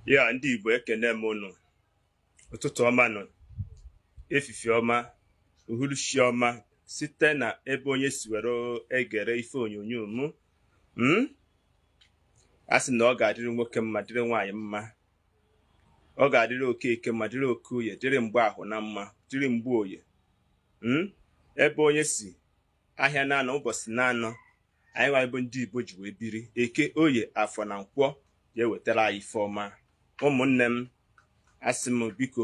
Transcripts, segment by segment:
Ya ndị Igbo ekene m unu. Ụtụtụ ọma nọ, efifie ọma, uhuruchi ọma site na ebe onye si were egere ife onyonyo m. A sị na ọ ga-adịrị nwoke mma dịrị nwaanyị mma. Ọ ga-adịrị Okeke mma dịrị Okoye, dịrị mgbe ahụ na mma dịrị mgbe oye. Ebe onye si ahịa na-anọ ụbọchị na-anọ, anyị nwa bụ ndị Igbo ji wee biri Eke, Oye, Afọ na Nkwọ ya ewetara anyị ife ọma. Ụmụnne m, asị m biko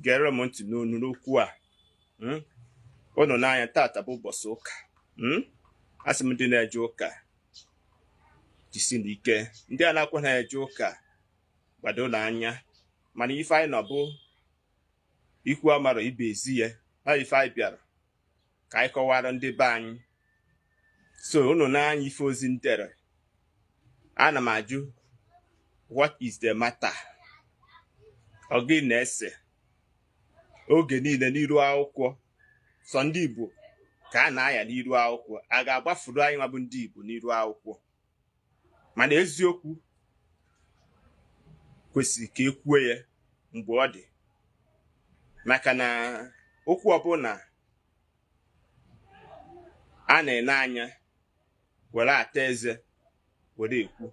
gere m ntị n'onu n'okwu a. Unu n'anya, taata bụ ụbọchị ụka. Asị m ndị na-eje ụka jisi n'ike, ndị a na-akwa na-eje ụka gbado n'anya, mana ife anyị nọ bụ ikwu amara ibe ezi ya. Ife anyị bịara ka anyị kọwara ndị be anyị. So unu n'anya ife ozi ntere, ana m ajụ, what is the matter? Ọ gị na-ese oge niile n'iru akwụkwọ, sọ ndị Igbo ka a na-aya n'iru akwụkwọ. A ga-agbafuru anyị nwa bụ ndị Igbo n'iru akwụkwọ? Mana eziokwu kwesịrị ka ekwue ya mgbe ọ dị, maka na okwu ọbụla a na-ene anya were ata eze were ekwu,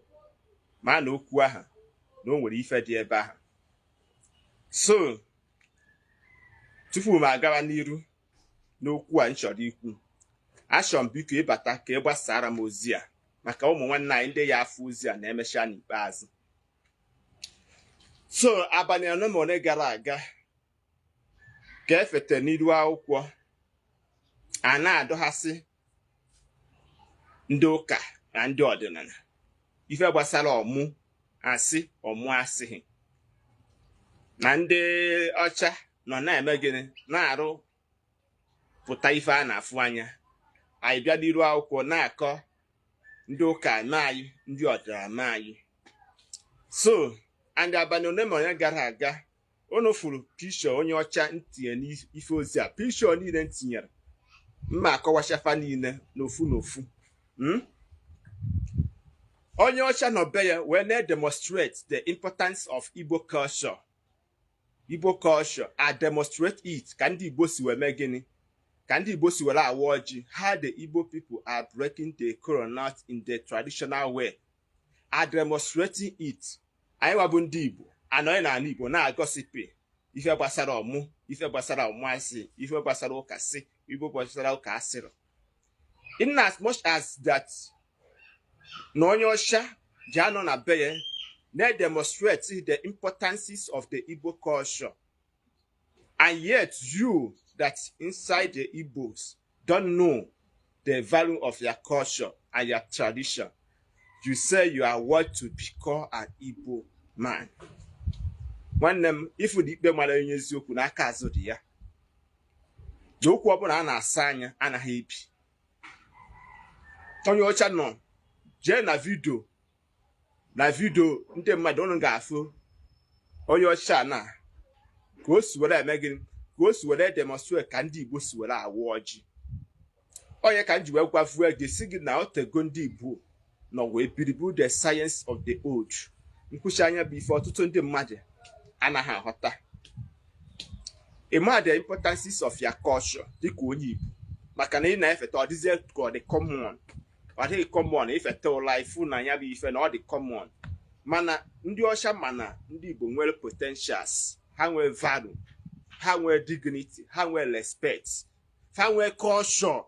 ma na okwu aha na o nwere ife dị ebe ahụ. So tupu m agawa n'iru n'okwu a m chọrọ ikwu, achọrọ m biko ịbata ka ị gbasara m ozi a, maka ụmụ nwanne anyị ndị ya afọ ozi a na-emecha n'ikpeazụ. So abalị anọ ma ole gara aga ka efete n'iru akwụkwọ, a na-adọghasị ndị ụka na ndị ọdịnala ife gbasara ọmụ asị ọmụ asịghị, na ndị ọcha nọ na-eme gịnị, na-arụ pụta ife a na-afụ anya. Anyị bịa n'iru akwụkwọ na-akọ ndị ụka na anyị, ndị ọdịnala na anyị. So ndị abalị one ma onye gara aga, unu furu pisho onye ọcha ntinye n'ife ozi a. Pisho niile ntinyere mma akọwachafa niile n'ofu n'ofu. Onye ọcha nọ be ya wee na-demonstrate the importance of Igbo culture. Igbo culture, I demonstrate it ka ndị Igbo si wee mee gịnị, ka ndị Igbo si were awa ọjị, how the Igbo people are breaking the coconut in the traditional way. I demonstrating it. Anyị wabụ ndị Igbo anọghị n'ala Igbo na-agọsipụ ife gbasara ọmụ, ife gbasara ọmụasị, ife gbasara ụka sị, ife gbasara ụka asịrị. In as much as that na onye ọcha ji anọ na be ya na-demonstrate the importances of the Igbo culture, and yet you that inside the Igbos don't know the value of your culture and your tradition, you say you are what to be called an Igbo man. Nwanne m, ifu dị ikpe mara onye eziokwu n'aka azụ dị ya. Okwu ọbụla a na-asa anya anaghị ebi. Onye ọcha nọ jee na vidio ndị mmadụ, unu ga-afụ onye ọcha na ka o si were eme gịnị, ka o si were demonstrate ka ndị Igbo si were awa ọjị. Onye ka m ji wee gwavue gị si gị na otego ndị Igbo nọ wee biribu the science of the old. Nkwuchi anya bụ ife ọtụtụ ndị mmadụ anaghị aghọta. Ịma the importances of your culture dịka onye Igbo, maka na ị na-efeta ọ dịzie ka ọ dị common. Ọ dịghị common ifeta ụla ifu na ya bụ ife na ọ dị common. Mana ndị ọcha mana ndị Igbo nwere potentials, ha nwere value, ha nwere dignity, ha nwere respect, ha nwere culture.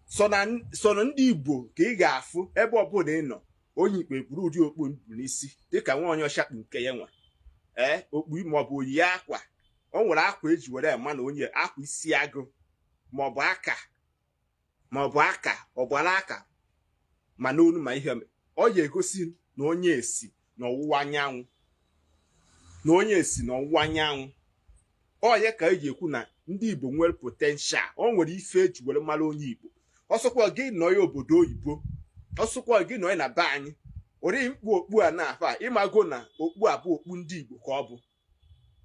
So na ndị Igbo ka ị ga-afụ ebe ọbụla ị nọ, onye ikpe buru ụdị okpu mbụ n'isi dịka nwa onye ọcha kpu nke ya nwa. Okpu maọbụ oyi akwa, o nwere akwa eji were ema na onye akwa isi agụ, maọbụ aka ọgbara aka ma n'onu ma ihe ọ ga-egosi na onye esi n'ọwụwa anyanwụ, na onye esi n'ọwụwa anyanwụ. Onye ka eji ekwu na ndị Igbo nwere potential, o nwere ife eji were mara onye Igbo. Ọsọkwa gị nọ ya obodo oyibo, ọsọkwa gị nọ ya na be anyị, ori mkpu okpu a na-afa ịmago na okpu a bụ okpu ndị Igbo ka ọ bụ.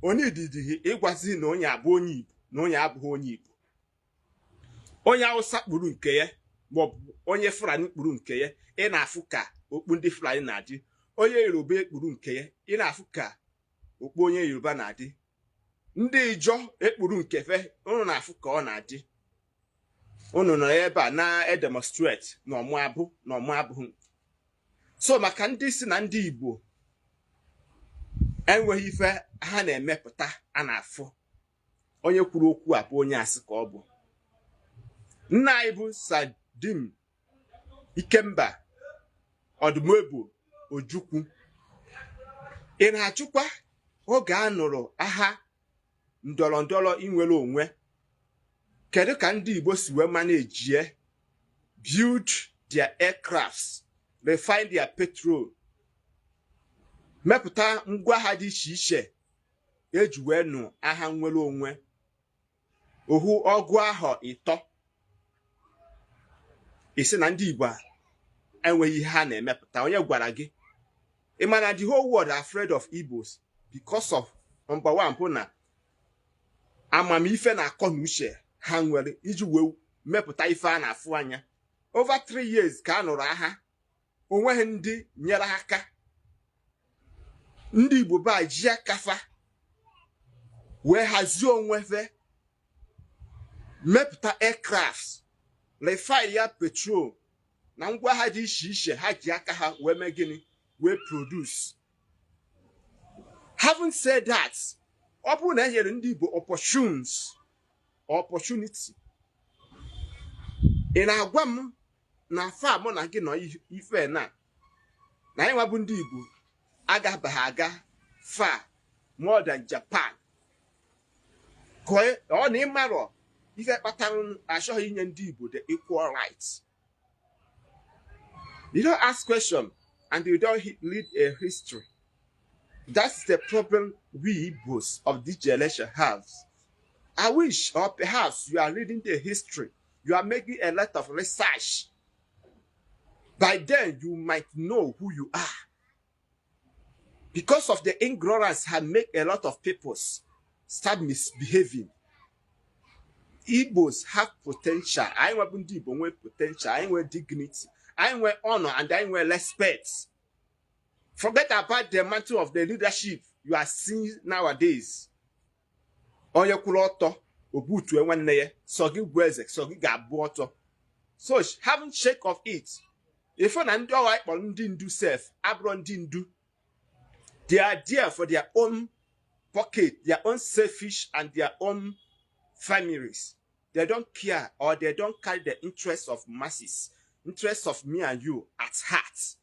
Onye dịdị ịgwazi na onye abụ onye Igbo na onye abụghị onye Igbo. Onye Hausa kpuru nke ya maọbụ onye Fulani kpuru nke ya, ị na-afụ ka okpu ndị Fulani na-adị, onye Yoruba ekpuru nke ya ị na-afụ ka okpu onye Yoruba na-adị, ndị Ijọ ekpuru nke fe unu na-afụ ka ọ na-adị. Unu nọ ebe a na-edemonstrate na ọmụ abụghị. So maka ndị si na ndị Igbo enweghị ife ha na-emepụta a na-afụ, onye kwuru okwu a bụ onye asị ka ọ bụ. Nna anyị bụ Sadim Ikemba Ọdụmegbu Ojukwu, ị na-achụkwa oge a nụrụ agha ndọrọ ndọrọ inwere onwe, kedu ka ndị Igbo si wee manage build their aircrafts, refine their petrol, mepụta ngwa agha dị iche iche eji wee nụ agha nwere onwe, ohu ọgụ ahụ ịtọ. Isi na ndị Igbo enweghị ihe ha na-emepụta. Onye gwara gị? Ị ma na the whole world are afraid of Igbos because of number one bụ na amamife na akọ na uche ha nwere iji wee mepụta ife a na-afụ anya. Over 3 years ka a nụrụ agha, onweghị ndị nyere aka. Ndị Igbo ba ji akafa wee hazie onwefe, mepụta aircrafts, refine ya petrol na ngwa ha dị iche iche ha ji aka ha wee mee gịnị, wee produce. Having said that, ọ bụrụ na e nyere ndị Igbo opportunity, ị na-agwa m na afọ mụ na gị nọ ife na anyị nwa bụ ndị Igbo agabaghị aga far more than Japan. Ọ na ịmarọ ife kpatara achọghị inye ndị Igbo the equal rights. You don't ask questions and you don't lead a history. That's the problem we Igbos of this generation have. I wish, or perhaps you are reading the history, you are making a lot of research. By then, you might know who you are. Because of the ignorance have made a lot of people start misbehaving. Igbos have potential. I want Igbo with potential. I want dignity. I want honor, and I want respect. Forget about the mantle of the leadership you are seeing nowadays. Onye kwuru ọtọ obutu nwanne ya, so gị bụ eze, so gị ga-abụ ọtọ. So having shake of it. If na ndị ọwa ikpọ ndị ndu self, abụrụ ndị ndu, they are there for their own pocket, their own selfish and their own families. They don't care, or they don't carry the interests of masses, interests of me and you at heart.